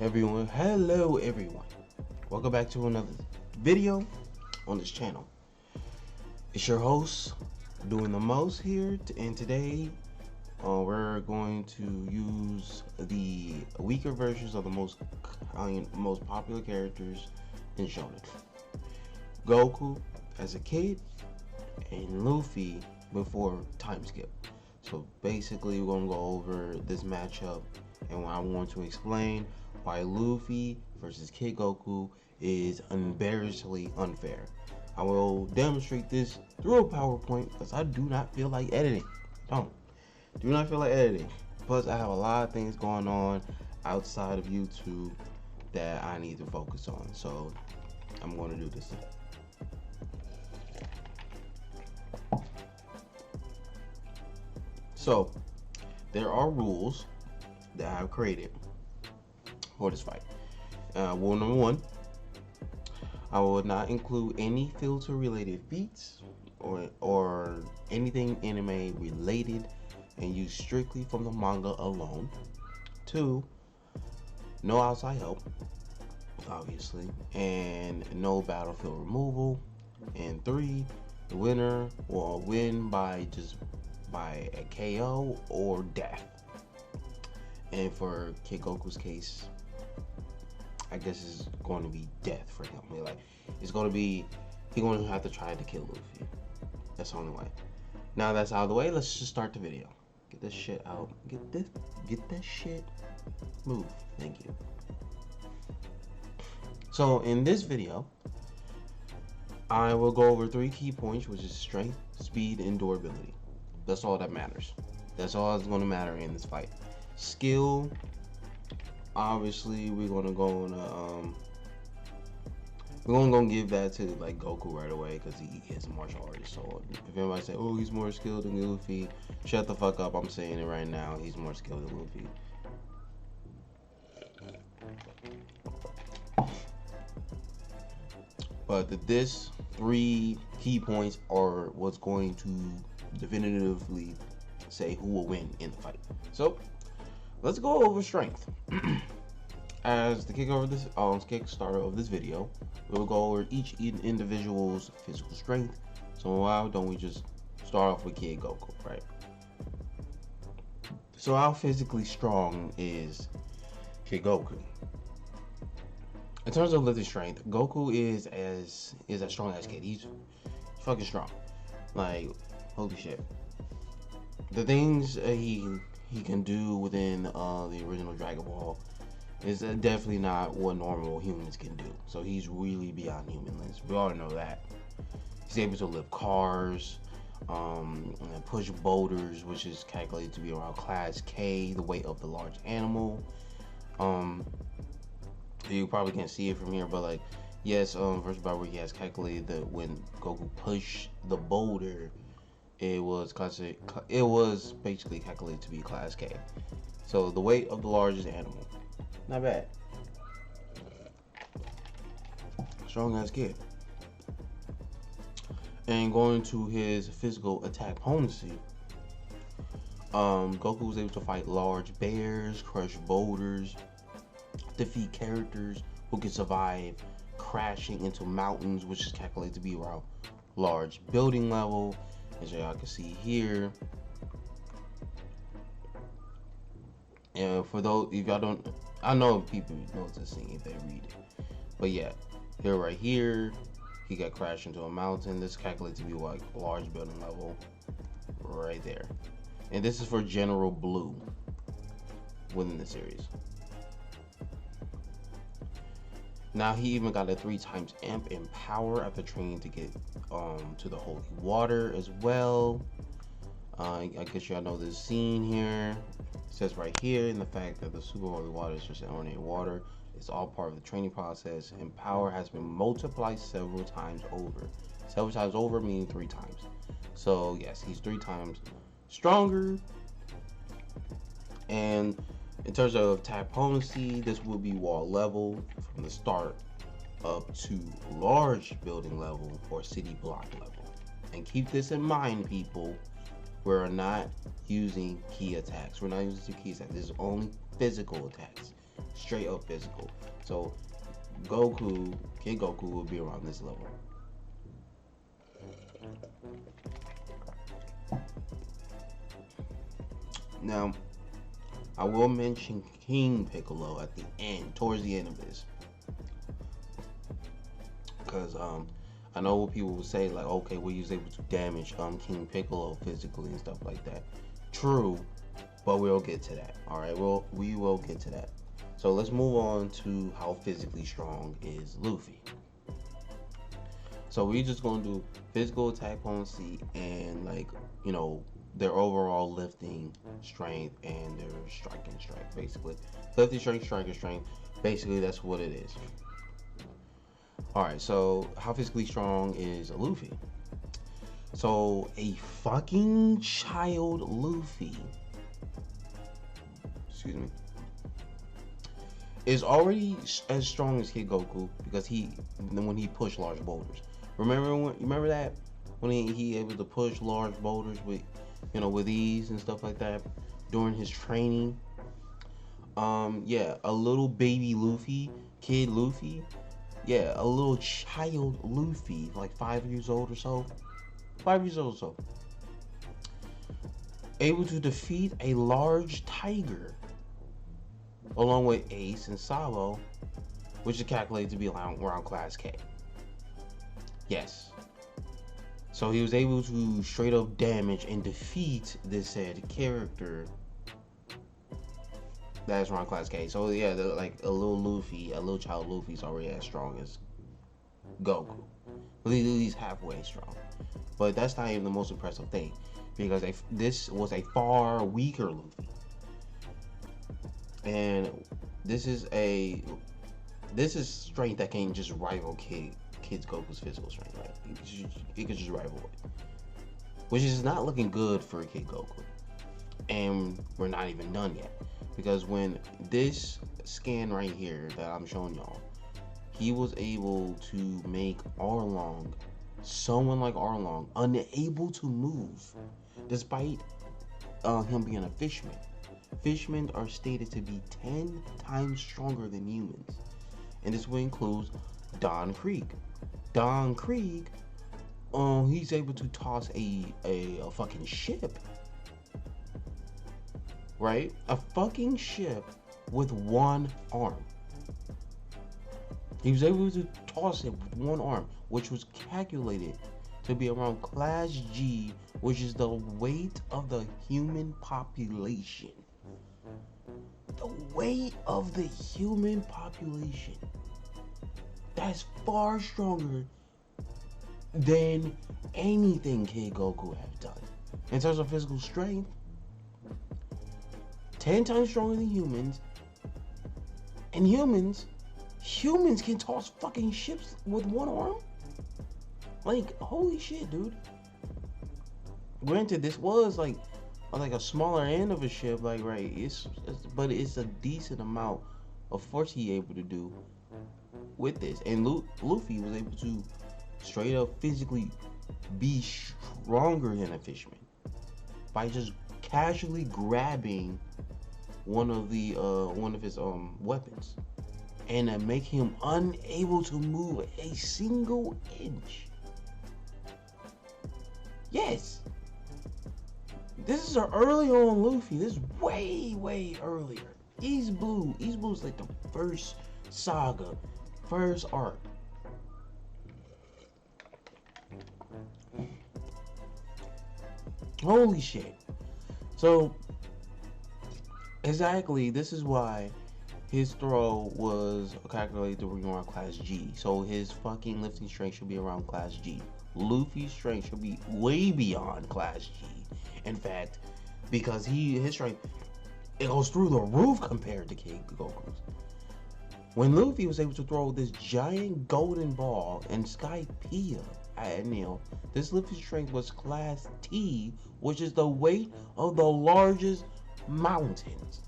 Hello everyone, welcome back to another video on this channel. It's your host doing the most here, and today we're going to use the weaker versions of the most popular characters in Shonen. Goku as a kid and Luffy before time skip. So basically we're going to go over this matchup, and I want to explain why Luffy versus Kid Goku is embarrassingly unfair. I will demonstrate this through a PowerPoint because I do not feel like editing. Do not feel like editing. Plus I have a lot of things going on outside of YouTube that I need to focus on. So I'm going to do this. So there are rules that I've created for this fight. Rule number 1, I will not include any filter related feats or anything anime related, and use strictly from the manga alone. 2, no outside help, obviously, and no battlefield removal. And 3, the winner will win by a KO or death. And for Kid Goku's case, I guess it's going to be death for him. Like, it's going to be, he's going to have to try to kill Luffy. That's the only way. Now that's out of the way, let's just start the video. Get this shit out. Get that shit moved. Thank you. So in this video, I will go over 3 key points, which is strength, speed, and durability. That's all that matters. That's all that's going to matter in this fight. Skill, obviously we're gonna go on we're gonna give that to like Goku right away because he is a martial artist. So if anybody say, oh, he's more skilled than Luffy, shut the fuck up. I'm saying it right now, he's more skilled than Luffy. But this 3 key points are what's going to definitively say who will win in the fight. So let's go over strength. As the kickstarter of this video, we'll go over each individual's physical strength. So why don't we just start off with Kid Goku, right? So how physically strong is Kid Goku? In terms of lifting strength, Goku is as strong as Kid. He's fucking strong. Like, holy shit. The things he can do within the original Dragon Ball is definitely not what normal humans can do. So he's really beyond human limits. We all know that. He's able to lift cars, and push boulders, which is calculated to be around class K, the weight of the large animal. You probably can't see it from here, but like, yes, first about where he has calculated that when Goku pushed the boulder, it was basically calculated to be class K. So the weight of the largest animal. Not bad. Strong as kid. And going to his physical attack potency, Goku was able to fight large bears, crush boulders, defeat characters who can survive crashing into mountains, which is calculated to be around large building level, as y'all can see here. And for those, if y'all don't, I know people know this thing if they read it, but yeah, here right here, he got crashed into a mountain. This is calculated to be like large building level right there. And this is for General Blue within the series. Now he even got a 3 times amp in power after training to get to the holy water as well. I guess y'all know this scene here. It says right here in the fact that the super holy water is just ordinary water. It's all part of the training process, and power has been multiplied several times over. Several times over meaning 3 times. So yes, he's 3 times stronger. And in terms of attack potency, this will be wall level from the start up to large building level or city block level. And keep this in mind, people. We're not using key attacks. We're not using key attacks. This is only physical attacks. straight up physical. So Goku, Kid Goku will be around this level. Now, I will mention King Piccolo at the end, towards the end of this, because I know what people will say, like, okay, well, he was able to damage King Piccolo physically and stuff like that. True, but we'll get to that. All right, we will get to that. So let's move on to how physically strong is Luffy. So we're just gonna do physical attack potency and, like, you know, their overall lifting strength and their striking strength, basically. Lifting strength, striking strength, basically that's what it is. Alright, so how physically strong is Luffy? So a fucking child Luffy, excuse me, is already as strong as Kid Goku because when he pushed large boulders. Remember that when he able to push large boulders with, you know, with ease and stuff like that during his training. Yeah, a little baby Luffy, Kid Luffy, yeah, a little child Luffy, like 5 years old or so, 5 years old or so, able to defeat a large tiger, along with Ace and Sabo, which is calculated to be around class K. Yes. So he was able to straight up damage and defeat this said character that's around class K. So yeah, like a little Luffy, a little child Luffy's already as strong as Goku. At least halfway strong. But that's not even the most impressive thing, because this was a far weaker Luffy. And this is strength that can just rival Kid Goku's physical strength, right? It could just rival it, which is not looking good for Kid Goku. And we're not even done yet, because when this scan right here that I'm showing y'all, he was able to make someone like Arlong, unable to move, despite him being a fishman. Fishmen are stated to be 10 times stronger than humans, and this will include Don Krieg. Don Krieg, he's able to toss a fucking ship, right? A fucking ship with one arm. He was able to toss it with one arm, which was calculated to be around class G, which is the weight of the human population. The weight of the human population. That's far stronger than anything Kid Goku have done. In terms of physical strength, 10 times stronger than humans. And humans can toss fucking ships with one arm? Like, holy shit, dude. Granted, this was like a smaller end of a ship, like, right? But it's a decent amount of force he able to do with this. And Luffy was able to straight up physically be stronger than a fisherman by just casually grabbing one of his weapons and make him unable to move a single inch. Yes. This is early on Luffy. This is way earlier. East Blue is like the first saga, first arc. Holy shit. So, exactly, this is why his throw was calculated to be around class G. So his fucking lifting strength should be around class G. Luffy's strength should be way beyond class G. In fact, because his strength, it goes through the roof compared to Kid Goku's. When Luffy was able to throw this giant golden ball in Skypiea at Neil, this lifting strength was class T, which is the weight of the largest mountains.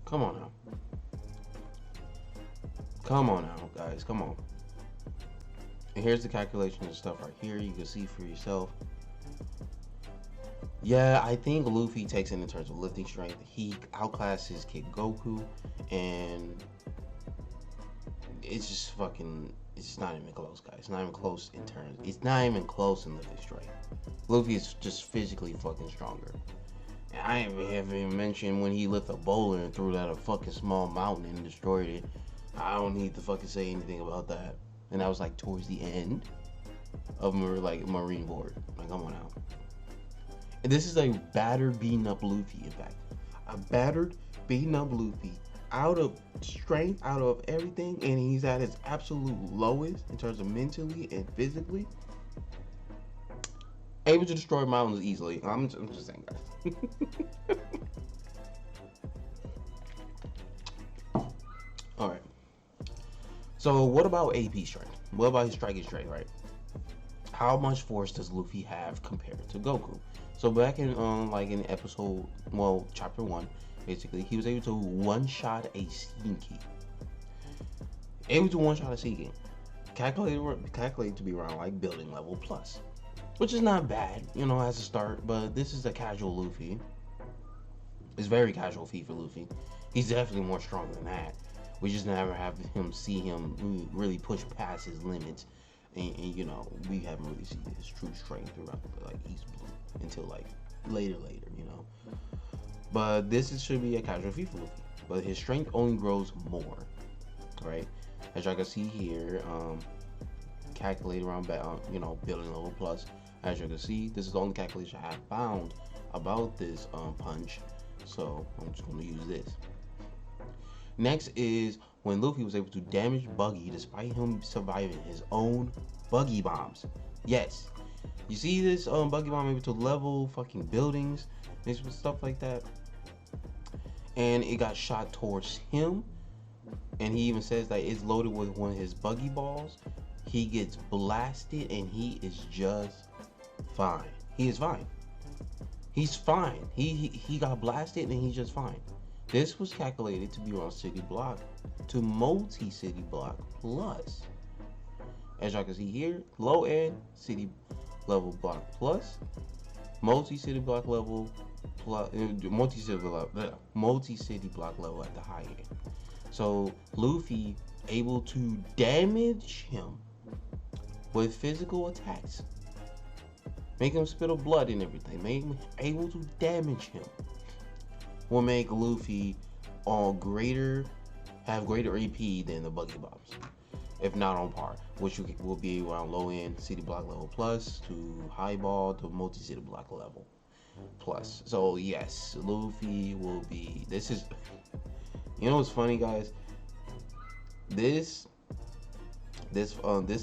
Come on now. Come on now, guys. Come on. And here's the calculation and stuff right here. You can see for yourself. Yeah, I think Luffy takes it in terms of lifting strength. He outclasses Kid Goku, and it's just fucking. It's just not even close, guys. It's not even close in terms. It's not even close in lifting strength. Luffy is just physically fucking stronger. And I haven't even mentioned when he lifted a boulder and threw that a fucking small mountain and destroyed it. I don't need to fucking say anything about that. And that was like towards the end of Marine Board. Like, come on now. And this is a battered, beaten up Luffy, in fact. A battered, beaten up Luffy, out of strength, out of everything, and he's at his absolute lowest in terms of mentally and physically. Able to destroy mountains easily. I'm just saying, guys. Alright. So, what about AP strength? What about his striking strength, right? How much force does Luffy have compared to Goku? So back in in episode, chapter 1, basically, he was able to one-shot a Steam Key. Able to one-shot a Steam Key. Calculated to be around like building level plus. Which is not bad, you know, as a start, but this is a casual Luffy. It's very casual feat for Luffy. He's definitely more strong than that. We just never have see him really push past his limits. And you know, we haven't really seen his true strength throughout like East Blue until like later, you know. But this should be a casual feat for Luffy. But his strength only grows more, right? As y'all can see here, calculate around building level plus. As you can see, this is the only calculation I have found about this punch. So I'm just going to use this. Next is when Luffy was able to damage Buggy despite him surviving his own Buggy bombs. Yes, you see this Buggy bomb able to level fucking buildings and stuff like that. And it got shot towards him. And he even says that it's loaded with one of his Buggy balls. He gets blasted and he is just fine. He is fine. He's fine. He got blasted and he's just fine. This was calculated to be on City Block to multi-City Block plus. As y'all can see here, low end City level block plus, multi-City block level plus, multi-city block level at the high end. So Luffy able to damage him with physical attacks, make him spit up blood and everything, make him able to damage him, will make Luffy have greater AP than the Buggy Bombs, if not on par, which will be around low end City Block level plus to high ball to multi City Block level plus. So yes, Luffy will be. This is, you know what's funny, guys? This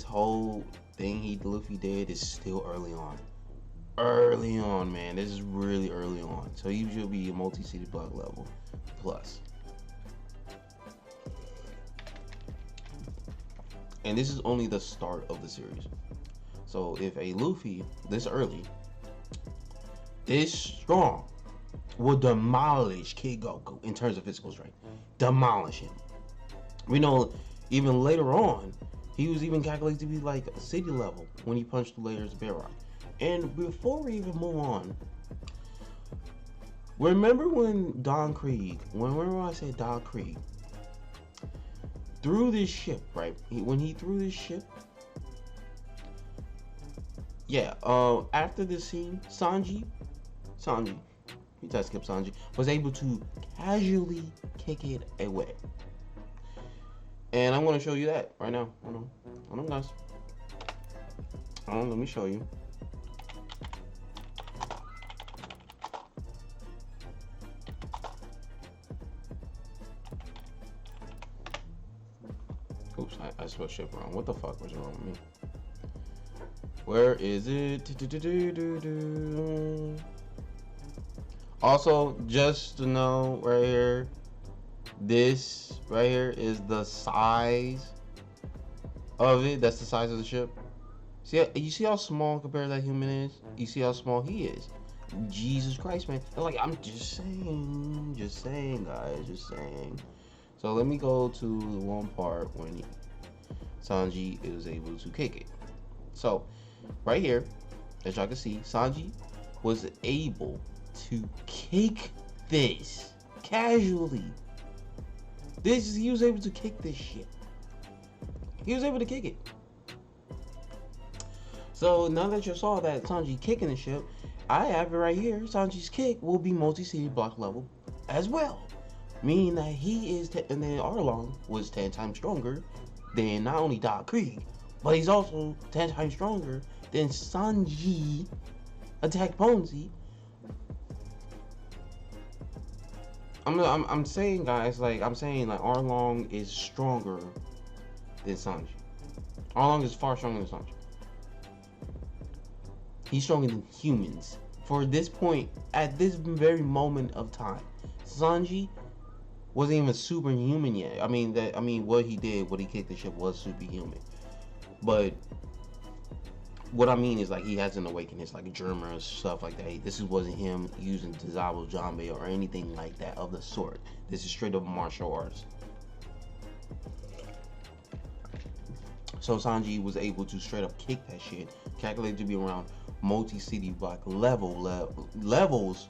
whole thing Luffy did is still early on. Early on, man. This is really early on. So he should be a multi-city block level plus. And this is only the start of the series. So if a Luffy this early, this strong, will demolish Kid Goku in terms of physical strength. Demolish him. We know even later on, he was even calculated to be like a city level when he punched the layers of Bedrock. And before we even move on, remember when Don Krieg, whenever I said Don Krieg, threw this ship, right? When he threw this ship, yeah, after this scene, Sanji, he tried to skip Sanji, was able to casually kick it away. And I'm going to show you that right now. Hold on, guys. Let me show you. Oops, I switched ship wrong. What the fuck was wrong with me? Where is it? Also, just to know right here, this right here is the size of it. That's the size of the ship. See, you see how small compared to that human is? You see how small he is? Jesus Christ, man. And like, I'm just saying, guys, just saying. So let me go to the one part when he, Sanji was able to kick it. So right here, as y'all can see, Sanji was able to kick this casually. He was able to kick this shit. He was able to kick it. So now that you saw that Sanji kicking the ship, I have it right here. Sanji's kick will be multi-city block level as well, meaning that he is, and then Arlong was 10 times stronger than not only Doc Krieg, but he's also 10 times stronger than Sanji attack Ponzi. I'm saying, guys, like I'm saying, like Arlong is stronger than Sanji. Arlong is far stronger than Sanji. He's stronger than humans. For this point, at this very moment of time, Sanji wasn't even superhuman yet. I mean, what he did, what he kicked the ship was superhuman. But what I mean is, like, he hasn't awakened his, like, Germa stuff like that. This wasn't him using Tazabo Jambe or anything like that of the sort. This is straight up martial arts. So Sanji was able to straight up kick that shit, calculated to be around multi-city block levels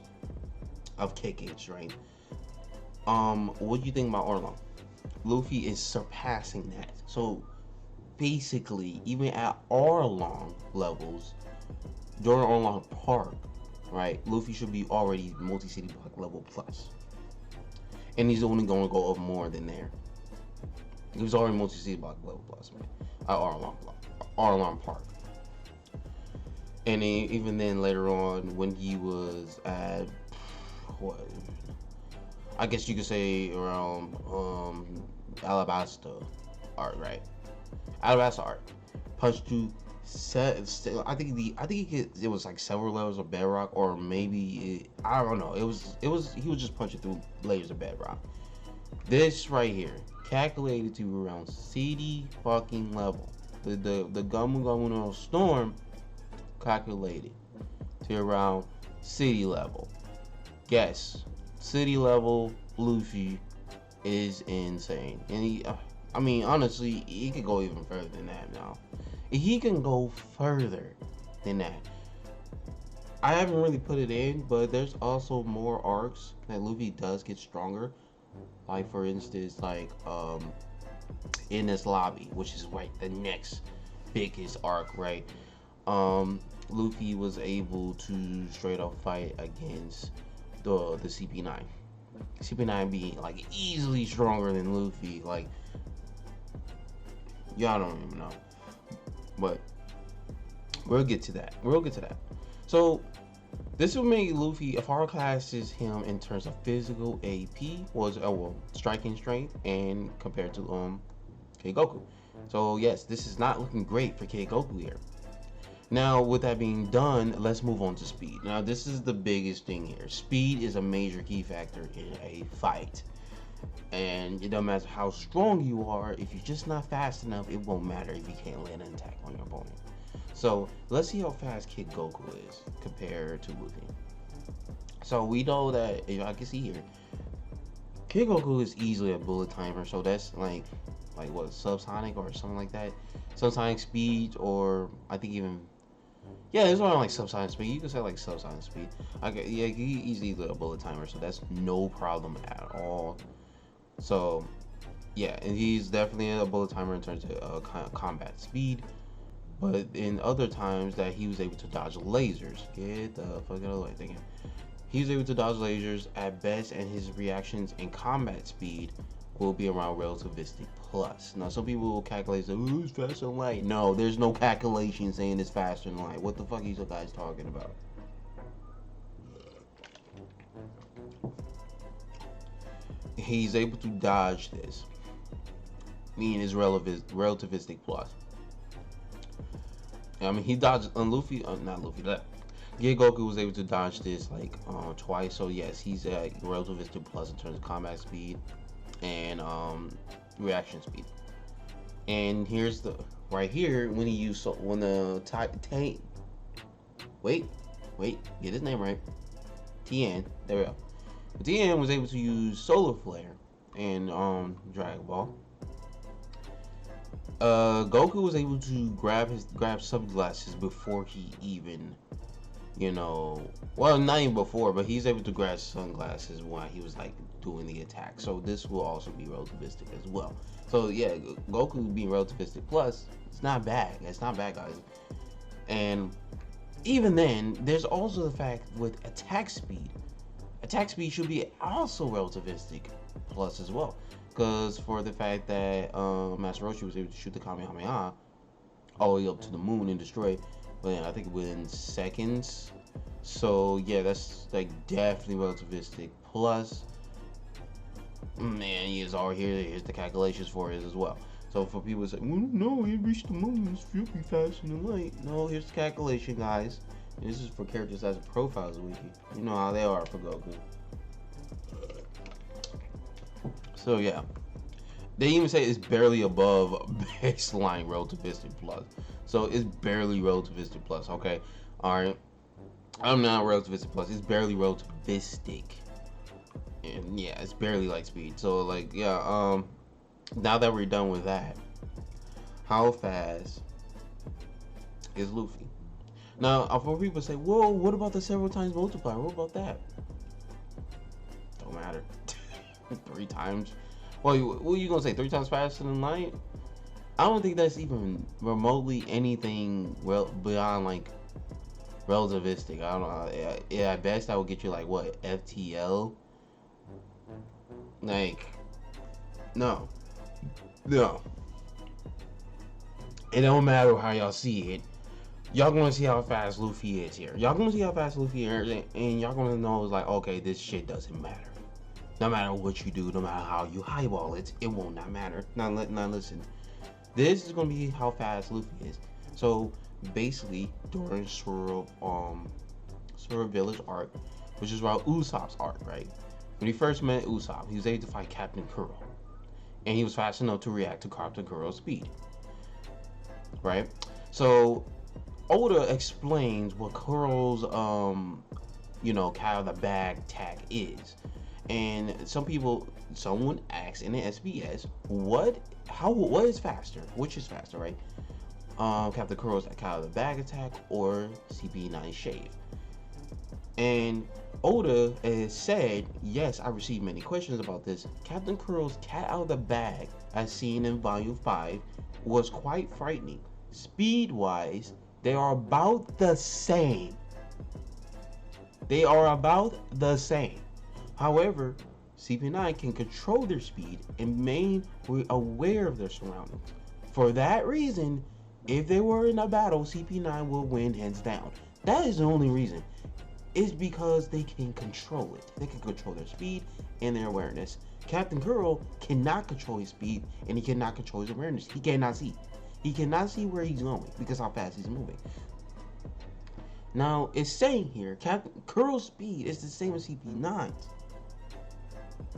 of kickage, right? What do you think about Arlong? Luffy is surpassing that. So basically, even at Arlong levels, during Arlong Park, right, Luffy should be already multi-city block level plus. And he's only going to go up more than there. He was already multi-city block level plus, man, at Arlong Park. And then, even then, later on, when he was at, what, I guess you could say around Alabasta art, right? Alabasta art, punch to set. I think it was like several levels of bedrock, or maybe I don't know. He was just punching through layers of bedrock. This right here, calculated to around city fucking level. The Gamu Gamu no Storm calculated to around city level. Guess city level Luffy is insane, and he, I mean, honestly, he could go even further than that now. He can go further than that. I haven't really put it in, but there's also more arcs that Luffy does get stronger. Like, for instance, like in this lobby, which is like the next biggest arc, right? Luffy was able to straight up fight against the CP9. CP9 being like easily stronger than Luffy. Like, y'all don't even know, but we'll get to that. So this will make Luffy, if our classes him in terms of physical AP, was striking strength, and compared to Goku. So yes, this is not looking great for Goku here. Now, with that being done, let's move on to speed. Now, this is the biggest thing here. Speed is a major key factor in a fight. And it doesn't matter how strong you are, if you're just not fast enough, it won't matter if you can't land an attack on your opponent. So, let's see how fast Kid Goku is compared to Luffy. So, we know that, if I can see here, Kid Goku is easily a bullet timer, so that's like what, subsonic or something like that? Subsonic speed, or I think even, yeah, it's around like subsonic speed. You can say like subsonic speed. Okay, yeah, he's easily a bullet timer, so that's no problem at all. So, yeah, and he's definitely a bullet timer in terms of combat speed. But in other times that he was able to dodge lasers, get the fuck out of the way, thinking. He was able to dodge lasers at best, and his reactions and combat speed will be around relativistic plus. Now, some people will calculate, say, "Ooh, it's faster than light." No, there's no calculation saying it's faster than light. What the fuck are you guys talking about? He's able to dodge this, meaning it's relativistic plus. I mean, he dodged on Luffy, not Luffy, that Goku was able to dodge this like twice. So yes, he's at relativistic plus in terms of combat speed and reaction speed. And here's the right here when he used, when the tank, wait, get his name right, Tien, there we go. Tien was able to use Solar Flare and Dragon Ball. Goku was able to grab sunglasses before he even, you know, well, not even before, but he's able to grab sunglasses while he was like doing the attack. So this will also be relativistic as well. So yeah, Goku being relativistic plus, it's not bad. It's not bad, guys. And even then, there's also the fact with attack speed. Attack speed should be also relativistic plus as well. Because for the fact that Master Roshi was able to shoot the Kamehameha all the way up to the moon and destroy, well, I think within seconds. So yeah, that's like definitely relativistic plus. Man, he is all here. Here's the calculations for it as well. So for people to say, well, no, he reached the moon, it's really faster than light. No, here's the calculation, guys. And this is for characters as a profiles wiki. You know how they are for Goku. So yeah, they even say it's barely above baseline relativistic plus. So it's barely relativistic plus. Okay, all right. I'm not relativistic plus. It's barely relativistic, and yeah, it's barely light speed. So like yeah, now that we're done with that, how fast is Luffy? Now, for people say, whoa, what about the several times multiplier? What about that? Don't matter. 3 times. Well, what are you gonna say? 3 times faster than light? I don't think that's even remotely anything beyond like relativistic. I don't know. Yeah, at best I would get you like what, FTL? Like, no. It don't matter how y'all see it. Y'all gonna see how fast Luffy is here. Y'all gonna see how fast Luffy is, and y'all gonna know it's like, okay, this shit doesn't matter. No matter what you do, no matter how you highball it, it will not matter. Now listen. This is gonna be how fast Luffy is. So basically, during Sword Village arc, which is around Usopp's arc, right? When he first met Usopp, he was able to fight Captain Kuro, and he was fast enough to react to Captain Kuro's speed, right? So Oda explains what Kuro's kind of the bag tag is. And someone asks in the SBS, what is faster? Which is faster, right? Captain Kuro's kind of the bag attack or CP9 shave. And Oda has said, yes, I received many questions about this. Captain Kuro's cat out of the bag, as seen in Volume 5, was quite frightening. Speed-wise, they are about the same. However, CP9 can control their speed and remain aware of their surroundings. For that reason, if they were in a battle, CP9 will win hands down. That is the only reason. It's because they can control it. They can control their speed and their awareness. Captain Kuro cannot control his speed and he cannot control his awareness. He cannot see. He cannot see where he's going because how fast he's moving. Now, it's saying here, Captain Kuro's speed is the same as CP9's.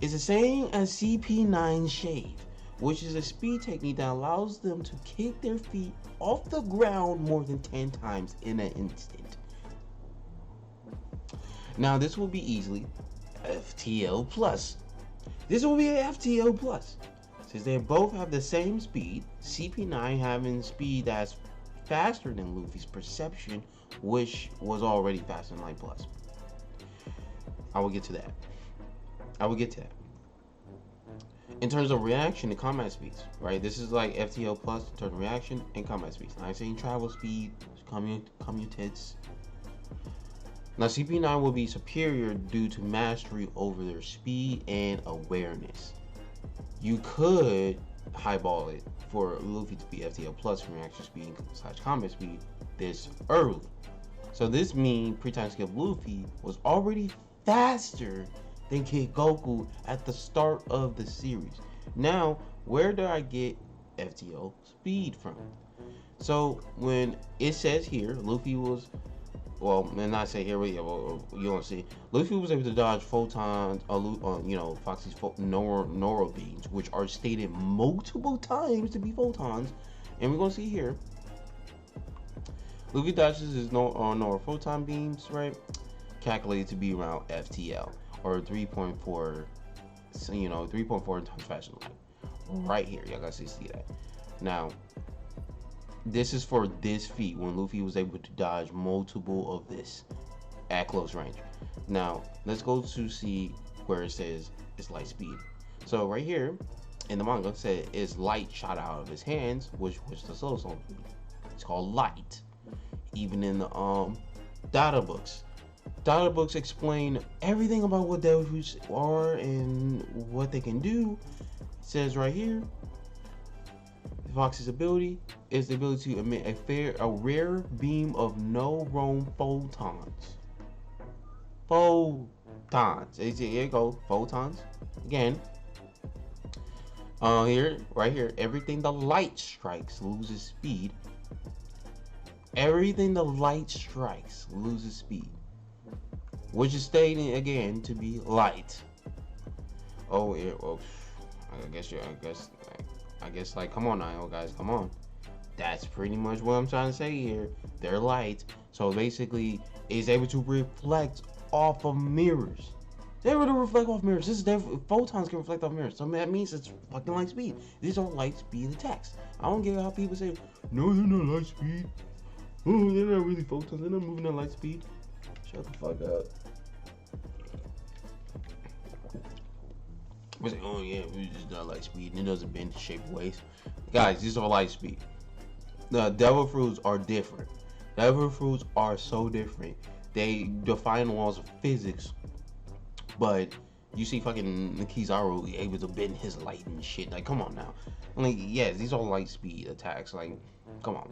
It's the same as CP9's shave, which is a speed technique that allows them to kick their feet off the ground more than 10 times in an instant. Now, this will be easily FTL plus. This will be an FTL plus. Since they both have the same speed, CP9 having speed that's faster than Luffy's perception, which was already faster than Light Plus. I will get to that. In terms of reaction and combat speeds, right? This is like FTL plus in terms of reaction and combat speeds. I'm saying travel speed, commutates. Now CP9 will be superior due to mastery over their speed and awareness. You could highball it for Luffy to be FTL plus from reaction speed / combat speed this early. So this means pre-time skip Luffy was already faster than Kid Goku at the start of the series. Now, where do I get FTL speed from? So when it says here, Luffy was, well, and not say here, but yeah, well, you don't see. Luffy was able to dodge photons, Foxy's neural beams, which are stated multiple times to be photons, and we're gonna see here. Luffy dodges his neural photon beams, right? Calculated to be around FTL or 3.4, 3.4 times faster than light. Right here, y'all guys see that. Now, This is for this feat when Luffy was able to dodge multiple of this at close range. Now let's go to see where it says it's light speed. So right here in the manga it said it's light shot out of his hands, which the soul stone. It's called light. Even in the data books. Data books explain everything about what devil fruits are and what they can do. It says right here, Fox's ability is the ability to emit a rare beam of no roam photons. Photons. Here you go, photons. Again. Here, right here, everything the light strikes loses speed. Everything the light strikes loses speed, which is stating again to be light. Oh, yeah. Well, I guess, like, come on now, guys, come on. That's pretty much what I'm trying to say here. They're light, so basically, it's able to reflect off of mirrors. They're able to reflect off mirrors. Photons can reflect off mirrors, so that means it's fucking light speed. These are light speed attacks. I don't get how people say, no, they're not light speed. Oh, they're not really photons. They're not moving at light speed. Shut the fuck up. We say, oh yeah, we just not light speed, and it doesn't bend the shape of waves. Guys, these are light speed. The devil fruits are different. Devil fruits are so different. They defy the laws of physics, but you see fucking Kizaru able to bend his light and shit. Like, come on now. Like, yes, these are light speed attacks. Like, come on.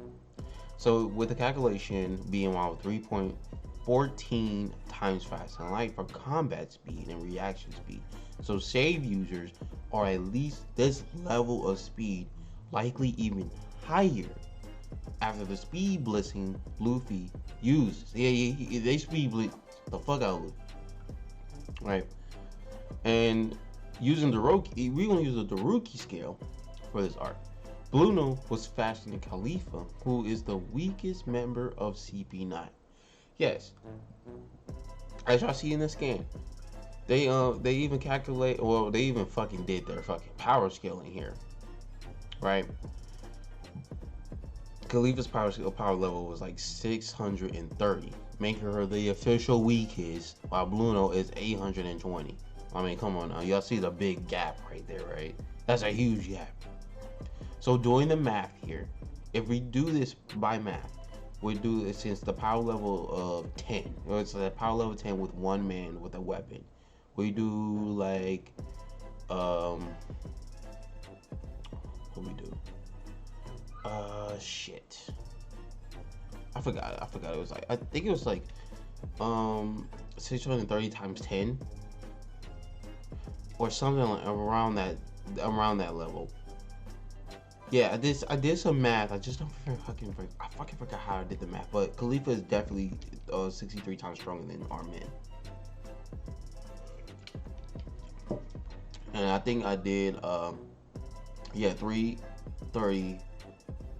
So with the calculation being around 3.14 times faster than light for combat speed and reaction speed. So save users are at least this level of speed, likely even higher after the speed blitzing Luffy uses. Yeah, they speed blitz the fuck out of Luffy. Right? And using the Roki, we're gonna use the Daruki scale for this arc. Bluno was faster than Khalifa, who is the weakest member of CP9. Yes, as y'all see in the scan, they even calculate, or they even fucking did their fucking power scaling here, right? Khalifa's power level was like 630, making her the official weakest, while Bluno is 820. I mean, come on now, y'all see the big gap right there, right? That's a huge gap. So doing the math here, if we do this by math, we do it since the power level of 10, or it's a power level 10 with one man with a weapon. We do like, what we do? Shit. I forgot. It was like, I think it was like, 630 times 10, or something like around that level. Yeah, I did some math. I just don't fucking forgot how I did the math. But Khalifa is definitely 63 times stronger than our men. And I think I did 330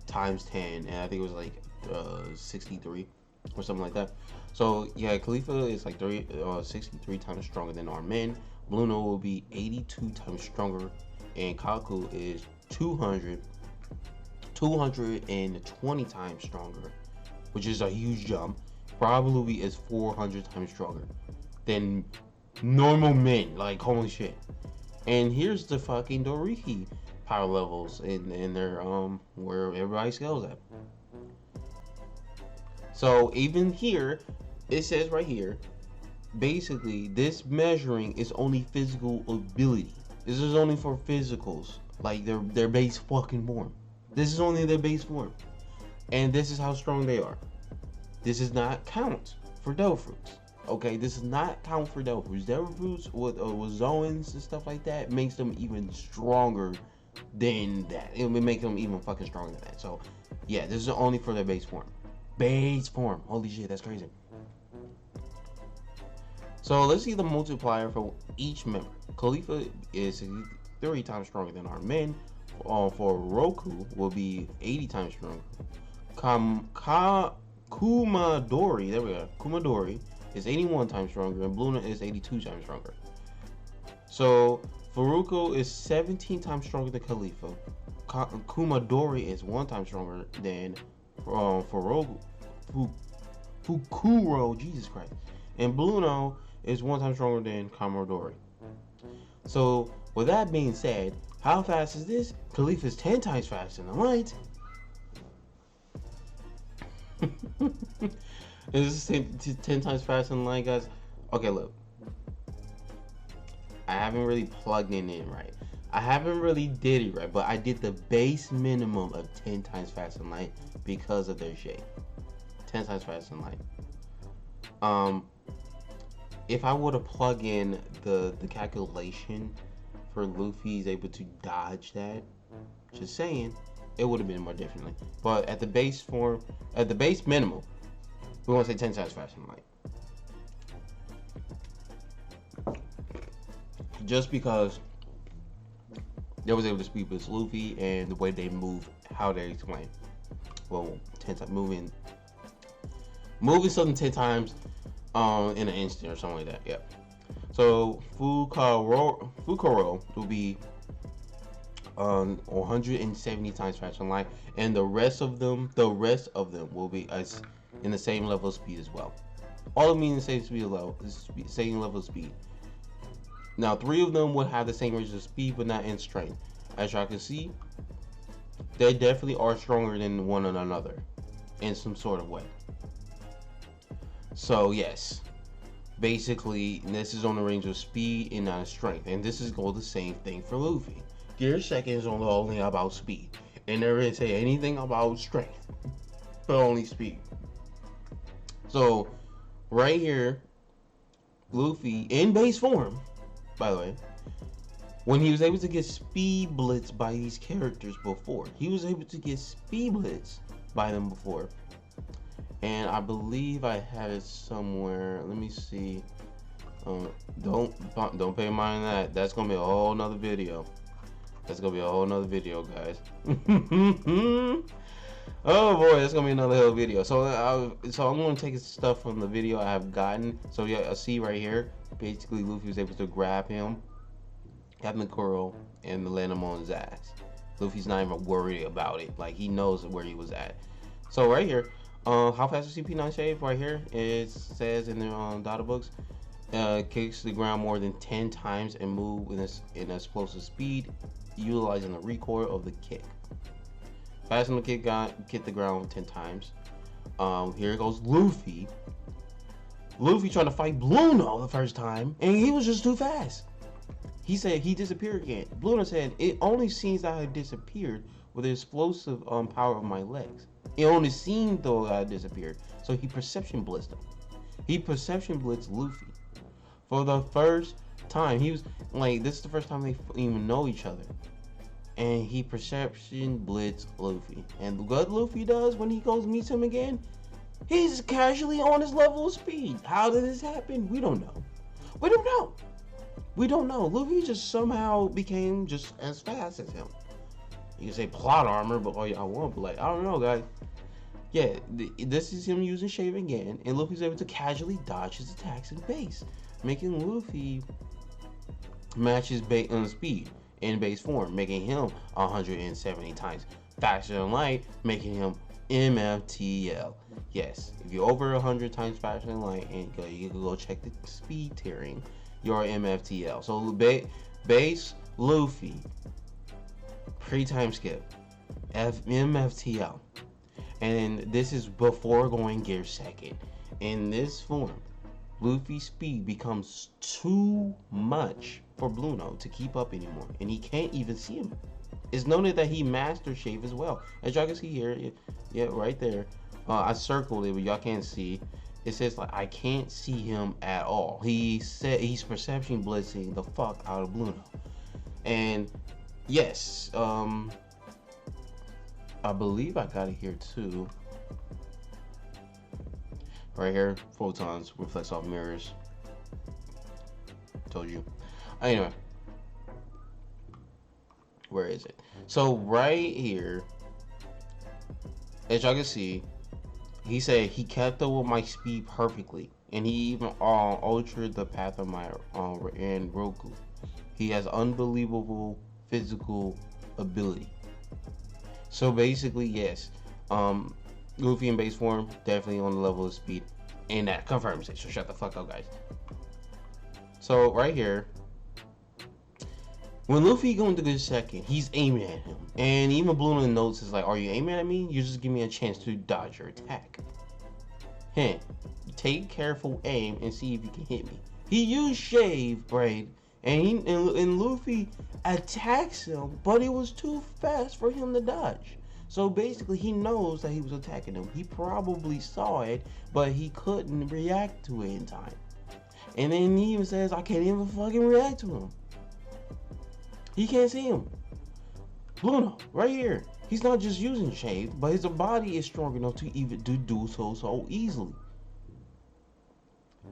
times 10, and I think it was like 63 or something like that. So yeah, Khalifa is like 63 times stronger than our men. Bluno will be 82 times stronger, and Kaku is 220 times stronger, which is a huge jump. Probably is 400 times stronger than normal men. Like, holy shit. And here's the fucking Doriki power levels in their where everybody scales at. So even here, it says right here, basically this measuring is only physical ability. This is only for physicals, like their base fucking form. This is only their base form, and this is how strong they are. This does not count for devil fruits. Okay, this does not count for devil fruits. Devil fruits with Zoans and stuff like that makes them even stronger than that. It would make them even fucking stronger than that. So yeah, this is only for their base form. Base form. Holy shit, that's crazy. So let's see the multiplier for each member. Khalifa is 30 times stronger than our men. For Roku will be 80 times stronger. Kumadori, there we go. Kumadori is 81 times stronger, and Bluna is 82 times stronger. So Faruko is 17 times stronger than Khalifa. Kumadori is 1 time stronger than Fukuro, Jesus Christ. And Bluno is 1 time stronger than Kamadori. So, with that being said, how fast is this? Khalif is 10 times faster than light. Is this 10 times faster than light, guys? Okay, look. I haven't really plugged it in right. I haven't really did it right, but I did the base minimum of 10 times faster than light because of their shape. 10 times faster than light. If I were to plug in the calculation for Luffy's able to dodge that, just saying, it would have been more differently. But at the base form, at the base minimum, we want to say 10 times faster than light. Just because they was able to speed with Luffy and the way they move, how they explain. Well, 10 times moving something 10 times in an instant or something like that. Yeah. So Fukuro will be 170 times faster than light, and the rest of them will be in the same level of speed as well. All of them in the same same level of speed. Now, 3 of them would have the same range of speed, but not in strength. As y'all can see, they definitely are stronger than one another in some sort of way. So yes, basically this is on the range of speed and not strength, and this is the same thing for Luffy. Gear second is only about speed, and never didn't say anything about strength, but only speed. So right here, Luffy in base form, by the way, when he was able to get speed blitzed by these characters before, and I believe I had it somewhere. Let me see. Don't pay mind that. That's gonna be a whole nother video. Guys. Oh boy, that's gonna be another whole video. So I'm gonna take stuff from the video I have gotten. So yeah, I see right here. Basically, Luffy was able to grab him, Captain Kuro, and land him on his ass. Luffy's not even worried about it. Like, he knows where he was at. So right here, how fast is CP9 Shave? Right here, it says in the data books, kicks the ground more than 10 times and move in an explosive speed, utilizing the recoil of the kick. Fast on the kick the ground 10 times. Here goes Luffy. Luffy trying to fight Bluno the first time, and he was just too fast. He said he disappeared again. Bluno said, it only seems that I disappeared with the explosive power of my legs. It only seemed though I disappeared. So he perception blitzed him. He perception blitzed Luffy. For the first time. He was like, this is the first time they even know each other. And he perception blitzed Luffy. And what Luffy does when he goes meets him again, he's casually on his level of speed. How did this happen? We don't know. We don't know. Luffy just somehow became just as fast as him. You can say plot armor, but all y'all want, but like, I don't know, guys. Yeah, this is him using Shave again, and Luffy's able to casually dodge his attacks in base, making Luffy match his speed in base form, making him 170 times faster than light, making him MFTL. Yes, if you're over 100 times faster than light, and you can go check the speed tiering, you're MFTL. So base Luffy, pre-time skip, MFTL. And this is before going gear second. In this form, Luffy's speed becomes too much for Bluno to keep up anymore, and he can't even see him. It's noted that he mastered Shave as well. As y'all can see here, yeah, right there. I circled it, but y'all can't see. It says like I can't see him at all. He said he's perception blitzing the fuck out of Bluno. And yes, I believe I got it here too. Right here, photons reflects off mirrors. Told you. Anyway, where is it? So right here, as y'all can see, he said he kept up with my speed perfectly, and he even altered the path of my and Goku. He has unbelievable physical ability. So basically, yes, Luffy in base form definitely on the level of speed, and that confirms it. So shut the fuck up, guys. So right here, when Luffy going to good second, he's aiming at him, and even Blue in the notes is like, "Are you aiming at me? You just give me a chance to dodge your attack." Hint: take careful aim and see if you can hit me. He used shave, right? And Luffy attacks him, but it was too fast for him to dodge. So basically, he knows that he was attacking him. He probably saw it, but he couldn't react to it in time. And then he even says, "I can't even fucking react to him." He can't see him. Bruno, right here. He's not just using shade, but his body is strong enough to even do so easily.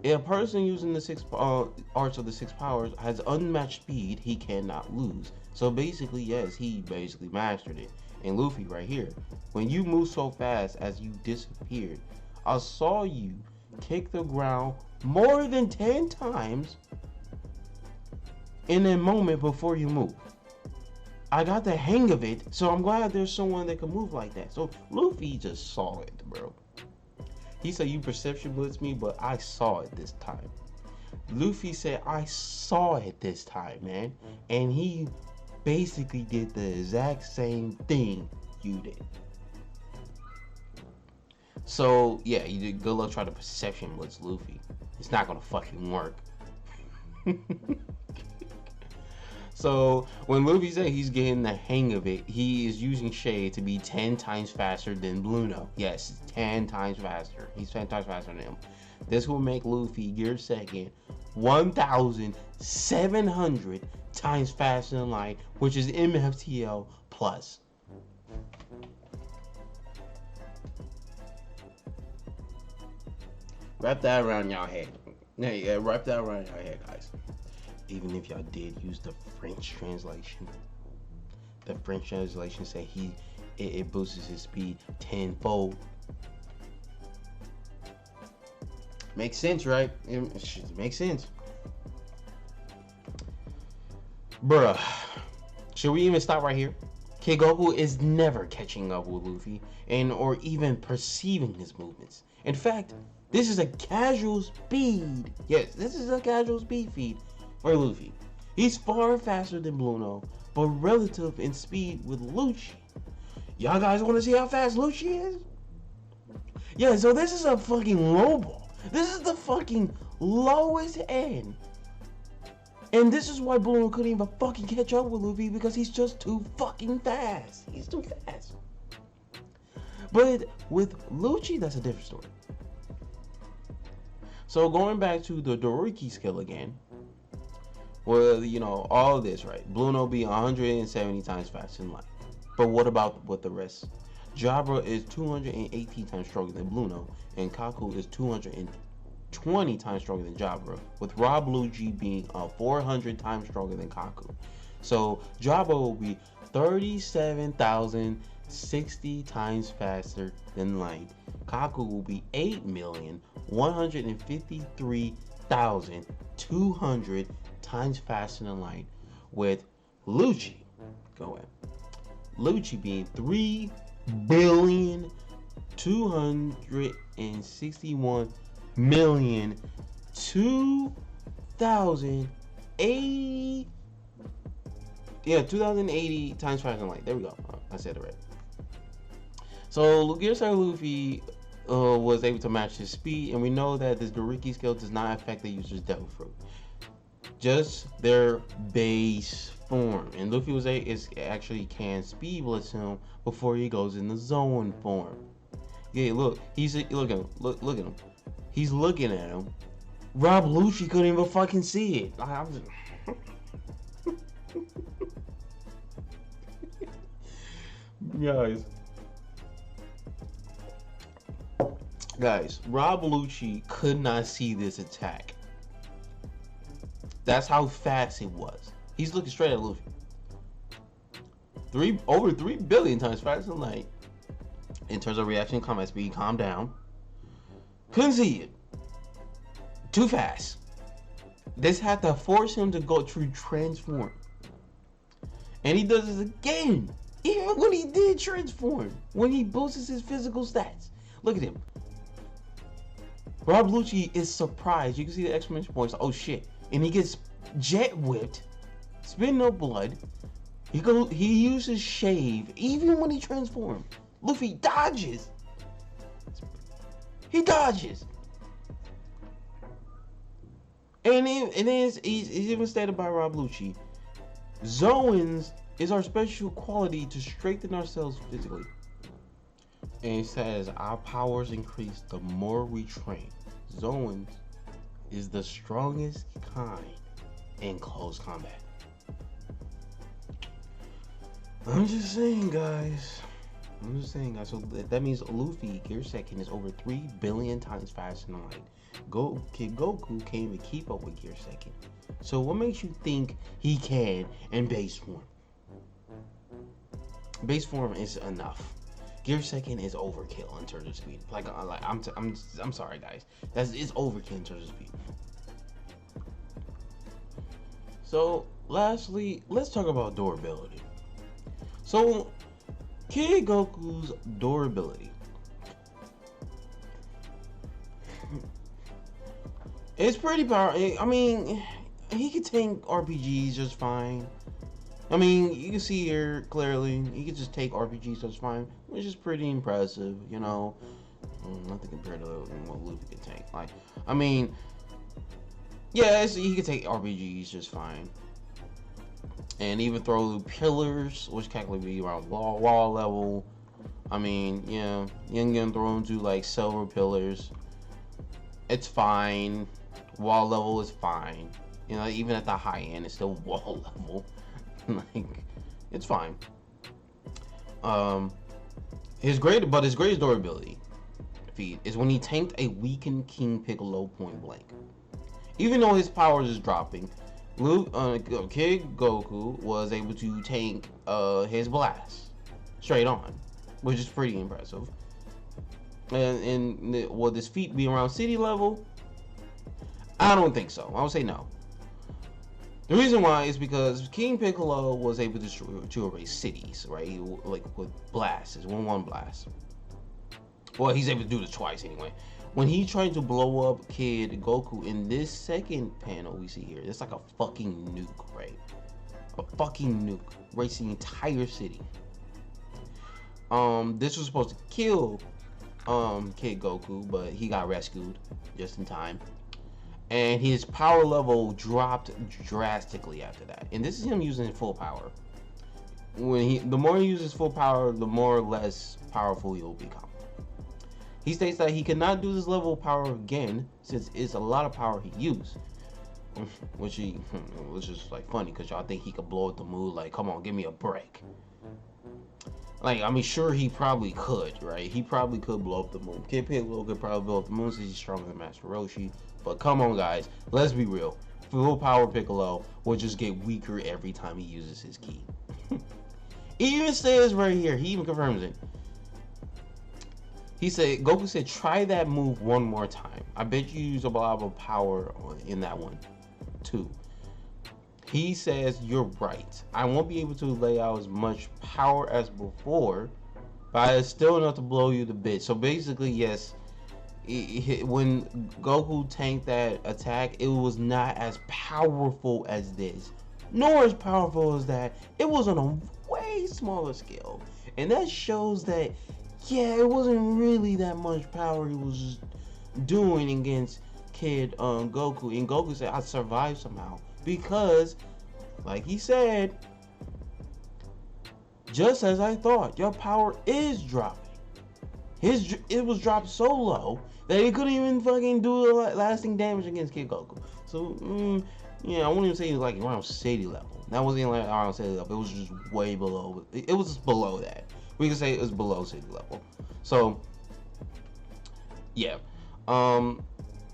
If a person using the six arts of the six powers has unmatched speed, he cannot lose. So basically, yes, he basically mastered it. And Luffy right here, when you move so fast as you disappeared, I saw you kick the ground more than 10 times in a moment before you move. I got the hang of it, so I'm glad there's someone that can move like that. So Luffy just saw it, bro. He said, "You perception blitzed me, but I saw it this time." Luffy said, "I saw it this time, man." And he basically did the exact same thing you did. So yeah, you did good luck trying to perception blitz Luffy. It's not gonna fucking work. So when Luffy said he's getting the hang of it, he is using Shade to be 10 times faster than Bluno. Yes, 10 times faster. He's 10 times faster than him. This will make Luffy gear second 1,700 times faster than light, which is MFTL plus. Wrap that around y'all head. Yeah, wrap that around y'all head, guys. Even if y'all did use the French translation, the French translation say it boosts his speed tenfold. Makes sense, right? It makes sense. Bruh, should we even stop right here? Kid Goku is never catching up with Luffy or even perceiving his movements. In fact, this is a casual speed. Yes, this is a casual speed feed for Luffy. He's far faster than Bluno, but relative in speed with Lucci. Y'all guys want to see how fast Lucci is? Yeah, so this is a fucking low ball. This is the fucking lowest end. And this is why Bluno couldn't even fucking catch up with Luffy, because he's just too fucking fast. He's too fast. But with Lucci, that's a different story. So going back to the Doriki skill again, well, you know, all of this, right? Bluno be 170 times faster than light. But what about with the rest? Jabra is 218 times stronger than Bluno, and Kaku is 220 times stronger than Jabra, with Rob Luigi being 400 times stronger than Kaku. So Jabra will be 37,060 times faster than light. Kaku will be 8,153,200 times faster than light, with Lucci being 3,261,000,2080. Yeah, 2080 times faster than light. There we go. I said it right. So Gear Star Luffy was able to match his speed, and we know that this Doriki skill does not affect the user's Devil Fruit, just their base form. And Luffy actually can speed blitz him before he goes in the zone form. Yeah, look, look at him. Look at him. He's looking at him. Rob Lucci couldn't even fucking see it. Guys, Rob Lucci could not see this attack. That's how fast it was. He's looking straight at Luffy. Over 3 billion times faster than light. In terms of reaction, combat speed, calm down. Couldn't see it. Too fast. This had to force him to go through transform. And he does this again. Even when he did transform, when he boosts his physical stats. Look at him. Rob Lucci is surprised. You can see the exclamation points. Oh shit. And he gets jet whipped, spitting no blood. He uses shave even when he transforms. Luffy dodges. He dodges. And it's even stated by Rob Lucci, Zoans is our special quality to strengthen ourselves physically. And it says our powers increase the more we train. Zoans is the strongest kind in close combat. I'm just saying, guys. So that means Luffy Gear Second is over 3 billion times faster than light. Kid Goku can't even keep up with Gear Second. So what makes you think he can in base form? Base form is enough. Gear Second is overkill in terms of speed. I'm sorry, guys. It's overkill in terms of speed. So lastly, let's talk about durability. So Kid Goku's durability. It's pretty powerful. I mean, he can tank RPGs just fine. I mean, you can see here clearly, he can just take RPGs just fine, which is pretty impressive, you know. Nothing compared to what Luffy can tank. Like, I mean, yeah, he can take RPGs just fine. And even throw pillars, which calculate be around wall level. I mean, yeah, you can get him thrown to like silver pillars. It's fine. Wall level is fine. You know, even at the high end, it's still wall level. Like, it's fine. His greatest durability feat is when he tanked a weakened King Piccolo point blank. Even though his powers is dropping, Kid Goku was able to tank his blast straight on, which is pretty impressive. And will this feat be around city level? I don't think so. I would say no. The reason why is because King Piccolo was able to erase cities, right? Like with blasts, it's 1-1 blast. Well, he's able to do this twice anyway. When he tried to blow up Kid Goku in this second panel we see here, it's like a fucking nuke, right? A fucking nuke, erasing the entire city. This was supposed to kill Kid Goku, but he got rescued just in time. And his power level dropped drastically after that. And this is him using full power. The more he uses full power, the more or less powerful he will become. He states that he cannot do this level of power again since it's a lot of power he used. Which is like funny because y'all think he could blow up the moon. Like, come on, give me a break. Like, I mean, sure, he probably could, right? He probably could blow up the moon. Kid Piccolo could probably blow up the moon since he's stronger than Master Roshi. But come on, guys, let's be real. Full power Piccolo will just get weaker every time he uses his ki. He even says right here, he even confirms it. He said, Goku said, try that move one more time. I bet you use a lot of power in that one, too. He says, you're right. I won't be able to lay out as much power as before, but it's still enough to blow you to bits. So basically, yes, when Goku tanked that attack, it was not as powerful as this, nor as powerful as that. It was on a way smaller scale, and that shows that, yeah, it wasn't really that much power he was just doing against Kid Goku. And Goku said, I survived somehow because, like he said, just as I thought, your power is dropping. It was dropped so low that he couldn't even fucking do lasting damage against Kid Goku. So, yeah, I wouldn't even say it was like around city level. That wasn't even like around city level. It was just way below. It was just below that. We can say it was below city level. So, yeah.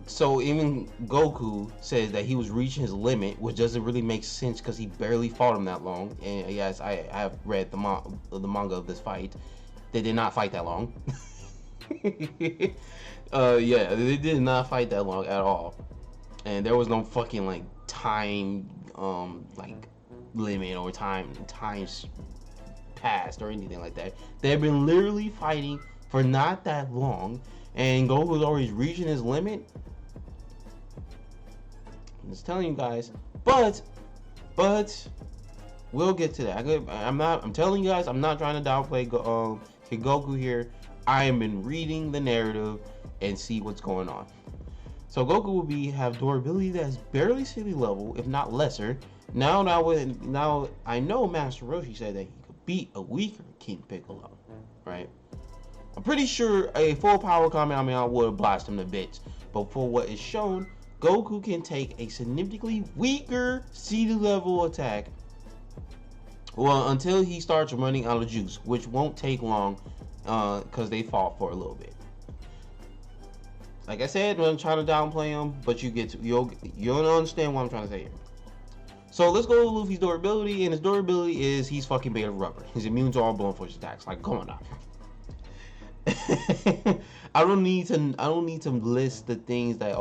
So even Goku says that he was reaching his limit, which doesn't really make sense because he barely fought him that long. And yes, I have read the manga of this fight. They did not fight that long. Yeah, they did not fight that long at all. And there was no fucking like time like limit or time passed or anything like that. They've been literally fighting for not that long, and Goku's always reaching his limit. I'm just telling you guys, but we'll get to that. I'm telling you guys, I'm not trying to downplay Goku here. I have been reading the narrative and see what's going on. So Goku will have durability that's barely city level, if not lesser. Now I know Master Roshi said that he could beat a weaker King Piccolo, right? I'm pretty sure a full power Kamehameha would blast him to bits, but for what is shown, Goku can take a significantly weaker city level attack, well, until he starts running out of juice, which won't take long, because they fought for a little bit. Like I said, I'm trying to downplay him, but you'll understand what I'm trying to say here. So let's go to Luffy's durability, and his durability is he's fucking made of rubber. He's immune to all blunt force attacks. Like, come on now. I don't need to list the things that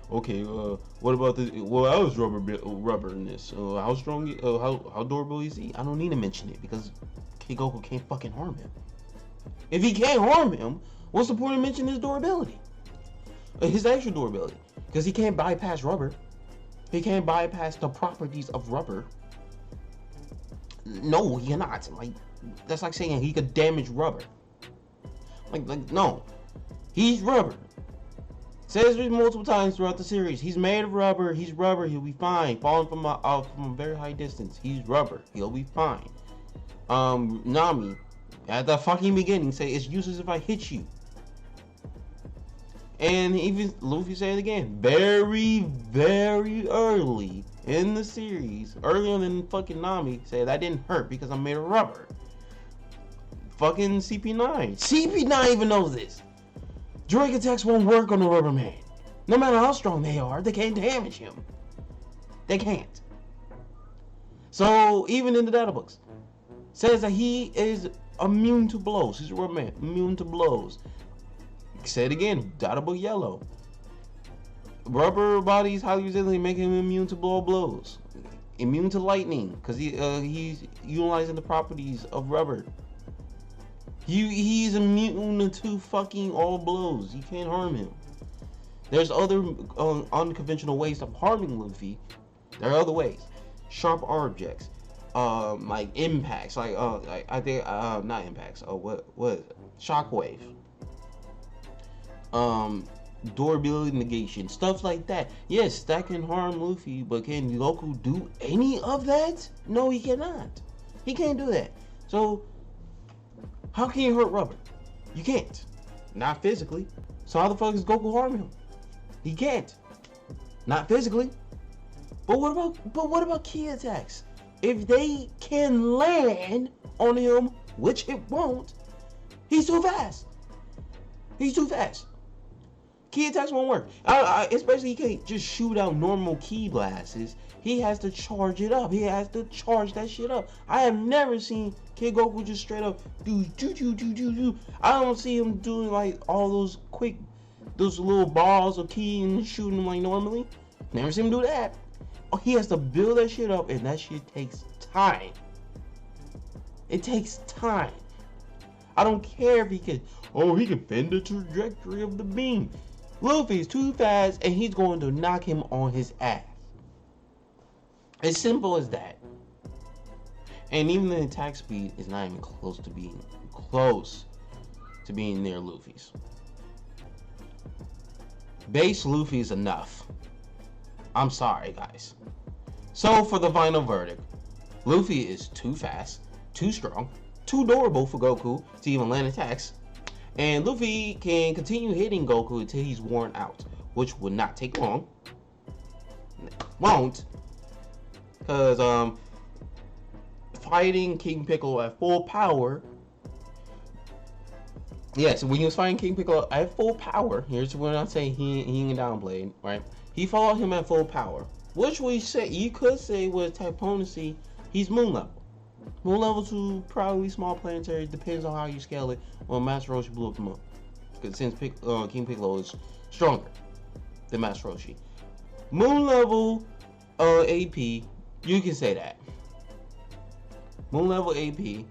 what about the how is rubber in this? How strong? How durable is he? I don't need to mention it because Kid Goku can't fucking harm him. If he can't harm him, what's the point of mentioning his durability? His actual durability, because he can't bypass rubber. He can't bypass the properties of rubber. No, he cannot. Like, that's like saying he could damage rubber. Like no, he's rubber. Says it multiple times throughout the series. He's made of rubber. He's rubber. He'll be fine. Falling from a very high distance. He's rubber. He'll be fine. Nami, at the fucking beginning, say it's useless if I hit you. And even Luffy said it again, very, very early in the series, earlier than fucking Nami, said that didn't hurt because I'm made of rubber. Fucking CP9. CP9 even knows this. Drake attacks won't work on the rubber man. No matter how strong they are, they can't damage him. They can't. So even in the data books, says that he is immune to blows. He's a rubber man, immune to blows. Say it again, data book yellow. Rubber bodies highly resilient, make him immune to blows. Immune to lightning, because he's utilizing the properties of rubber. He's immune to fucking all blows. You can't harm him. There's other unconventional ways of harming Luffy. There are other ways. Sharp objects, like impacts, like I think not impacts. What is it? Shockwave. Durability negation, stuff like that. Yes, that can harm Luffy, but can Goku do any of that? No, he cannot. He can't do that. So how can you hurt rubber? You can't. Not physically. So how the fuck is Goku harming him? He can't. Not physically. But what about key attacks? If they can land on him, which it won't, he's too fast. He's too fast. Key attacks won't work. Especially he can't just shoot out normal key blasts. He has to charge it up. He has to charge that shit up. I have never seen Kid Goku just straight up do. I don't see him doing like all those little balls of key and shooting them like normally. Never seen him do that. Oh, he has to build that shit up, and that shit takes time. It takes time. I don't care if he can bend the trajectory of the beam. Luffy's too fast, and he's going to knock him on his ass. As simple as that. And even the attack speed is not even close to being near Luffy's. Base Luffy is enough. I'm sorry, guys. So for the final verdict, Luffy is too fast, too strong, too durable for Goku to even land attacks, and Luffy can continue hitting Goku until he's worn out, which would not take long. Won't, because fighting King Piccolo at full power. Yes, when he was fighting King Piccolo at full power, here's what I'm saying, he ain't downplayed, right? He fought him at full power, which you could say with typonency, he's moon level. Moon level 2, probably small planetary, depends on how you scale it. Well, Master Roshi blew up the moon, since King Piccolo is stronger than Master Roshi. Moon level AP, you can say that. moon level AP,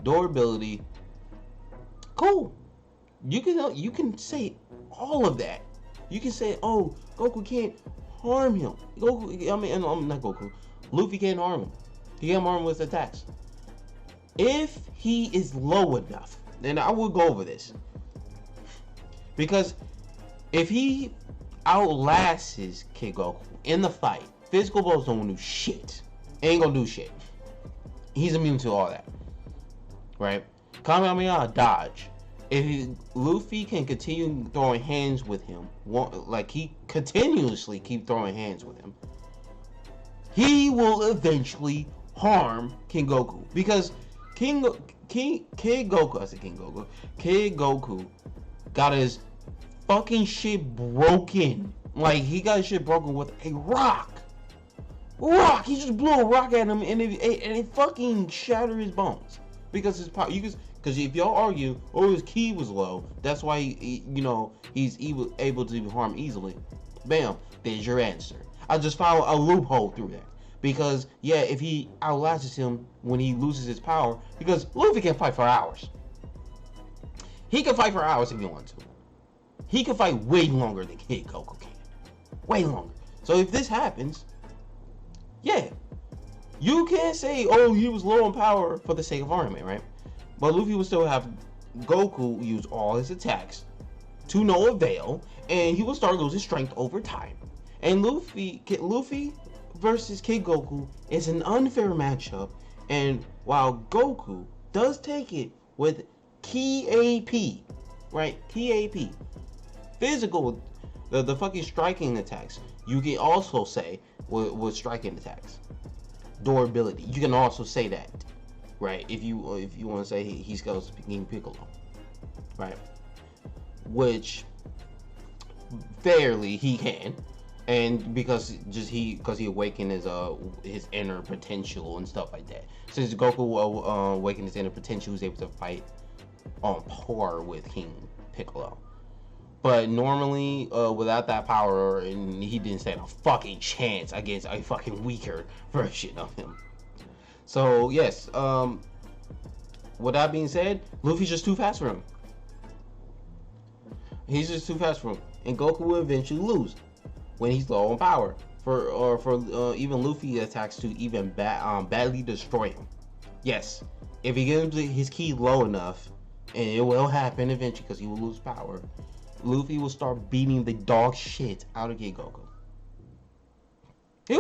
durability. Cool. You can say all of that. You can say, oh, Goku can't harm him. Not Goku. Luffy can't harm him. He can't harm him with attacks. If he is low enough, then I will go over this. Because if he outlasts his Kid Goku in the fight, physical blows don't do shit. Ain't gonna do shit. He's immune to all that. Right? Kamehameha, dodge. If Luffy can continue throwing hands with him, like he continuously keep throwing hands with him, he will eventually harm King Goku. Because Kid Goku got his fucking shit broken. Like, he got his shit broken with a rock. He just blew a rock at him and it fucking shattered his bones. Because his power, because if y'all argue, oh, his ki was low, that's why he's able to harm easily. Bam, there's your answer. I just found a loophole through that. Because yeah, if he outlasts him when he loses his power, because Luffy can fight for hours. He can fight for hours if he wants to. He can fight way longer than Kid Goku can. Way longer. So if this happens, yeah, you can't say, oh, he was low in power for the sake of argument, right? But Luffy will still have Goku use all his attacks to no avail, and he will start losing strength over time. And Luffy versus Kid Goku is an unfair matchup, and while Goku does take it with Ki AP, right? Ki AP, physical, the fucking striking attacks, you can also say with striking attacks, durability. You can also say that, right? If you want to say he's got King Piccolo, right? Which fairly he can. And because he awakened his inner potential and stuff like that. Since Goku awakened his inner potential, he was able to fight on par with King Piccolo. But normally, without that power, and he didn't stand a fucking chance against a fucking weaker version of him. So yes, with that being said, Luffy's just too fast for him. He's just too fast for him, and Goku will eventually lose when he's low on power. For even Luffy attacks to even badly destroy him. Yes, if he gets his ki low enough, and it will happen eventually because he will lose power, Luffy will start beating the dog shit out of Kid Goku. He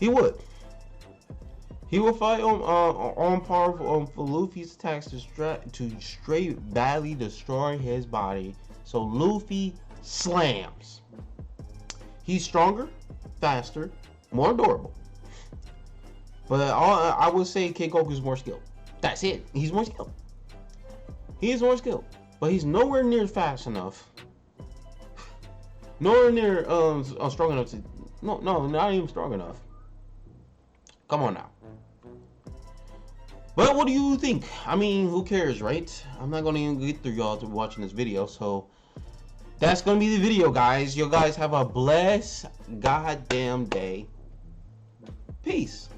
would. He will fight on par for Luffy's attacks to straight badly destroy his body. So Luffy slams. He's stronger, faster, more durable. But I would say Kid Goku is more skilled. That's it. He's more skilled. He is more skilled. But he's nowhere near fast enough. Nowhere near strong enough to. No, not even strong enough. Come on now. But what do you think? I mean, who cares, right? I'm not gonna even get through y'all to watching this video, so that's gonna be the video, guys. You guys have a blessed goddamn day. Peace.